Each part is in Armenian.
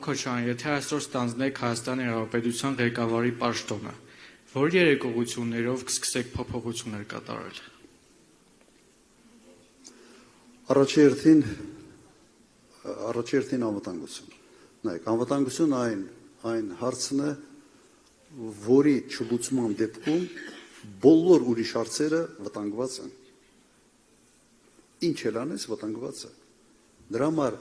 Քոչարյան, եթե այսօր ստանձնեք Հայաստանի Հանրապետության ղեկավարի պաշտոնը, որ երեկողություններով կսկսեք փոփոխություններ կատարել։ Առաջերտին անվտանգություն։ Նայեք, անվտանգություն այն հարցն է, որի չլուծման դեպքում բոլոր ուրիշ հարցերը վտանգված են։ Ինչ էլ անես, վտանգված է։ Դրա համար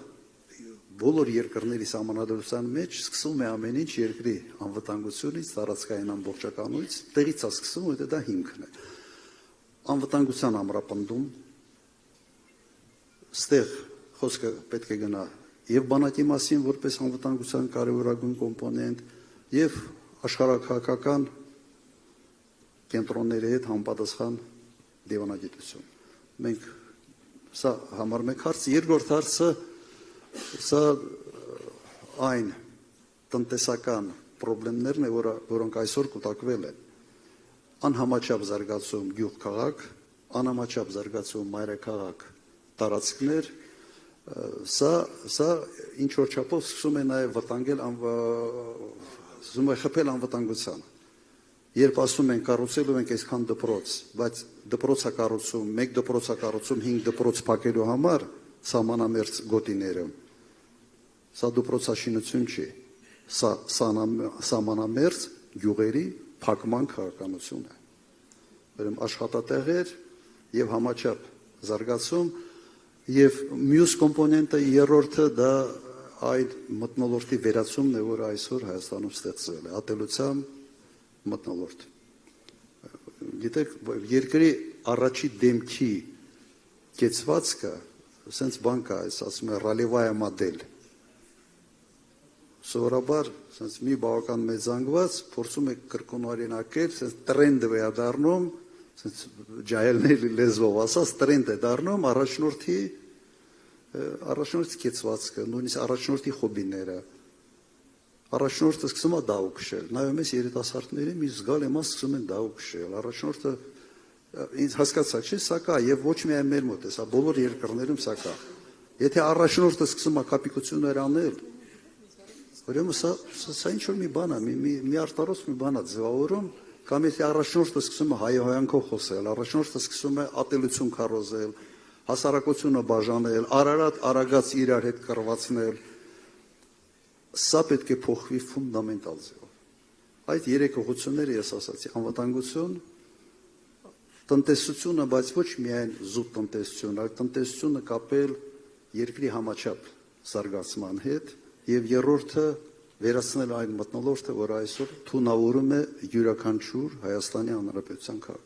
բոլոր երկրների սահմանադրության մեջ սկսում է ամեն ինչ երկրի անվտանգությունից, տարածքային ամբողջականությունից, տեղից է սկսում, որտեղ դա հիմքն է։ Անվտանգության ամրապնդում, ստեղ խոսքը պետք է գնա եւ բանակի մասին, որպես անվտանգության կարևորագույն կոմպոնենտ, եւ աշխարհաքաղաքական կենտրոնների հետ համապատասխան դիվանագիտություն։ Մենք սա համար մեկ հարց, երկրորդ հարցը սա այն տնտեսական խնդիրներն է, որոնք այսօր կուտակվել են։ Անհամաչափ զարգացում գյուղ-քաղաք, անհամաչափ զարգացում մայրաքաղաք տարածքներ, սա ինչ որ չափով սկսում է նաև վտանգել, սկսում է խփել անվտանգությանը։ Երբ ասում են կառուցելու ենք այսքան դպրոց, բայց դպրոցակառուցում, մեկ դպրոցակառուցում 5 դպրոց փակելու համար սահմանամերձ գոտիները, սա դպրոցաշինություն չի, սա սահմանամերձ գյուղերի փակման քաղաքականություն է։ Ուրեմն աշխատատեղեր եւ համաչափ զարգացում եւ մյուս կոմպոնենտը երրորդը դա այդ մթնոլորտի վերացումն է, որը այսօր Հայաստանում ստեղծվել է, ատելության մթնոլորտ։ Գիտեք, երկրի առաջի դեմքի կեցվածքը, սենց բան կա, ասում է ռալևայա մոդել։ Սովորաբար, սենց մի բավական մեծ զանգված, փորձում է կրկնօրինակել, սենց տրենդը է դառնում, սենց ջահելների լեզվով ասած, տրենդ է դառնում առաջնորդի կեցվածքը, նույնիսկ առաջնորդի հոբիները։ Առաջնորդը սկսում է դա ուքշել, նայում ես երիտասարդների մի զգալի մաս սկսում են դա ուքշել։ Առաջնորդը ինձ հասկացա, չէ, սա կա եւ ոչ միայն մեր մոտ է, սա բոլոր երկրներում սա կա։ Եթե առաջնորդը սկսում է կապիկություններ անել, ուրեմն սա ինչ որ մի բան է, մի արտարոց մի բան է ձևավորում, կամ եթե առաջնորդը սկսում է հայհոյանքով խոսել, առաջնորդը սկսում է ատելություն քարոզել, հասարակությունը բաժանել, Արարատ, Արագած իրար հետ կռվածնել, սա պետք է փոխվի ֆունդամենտալ ձևով։ Այդ երեք ուղղությունները ես ասացի, անվտանգություն, տնտեսությունը, բայց ոչ միայն զուտ տնտեսություն, այլ տնտեսությունը կապել երկրի համաչափ զարգացման հետ եւ երրորդը վերացնել այն մթնոլորտը, որ այսօր թունավորում է յուրաքանչյուր Հայաստանի Հանրապետության քաղաք։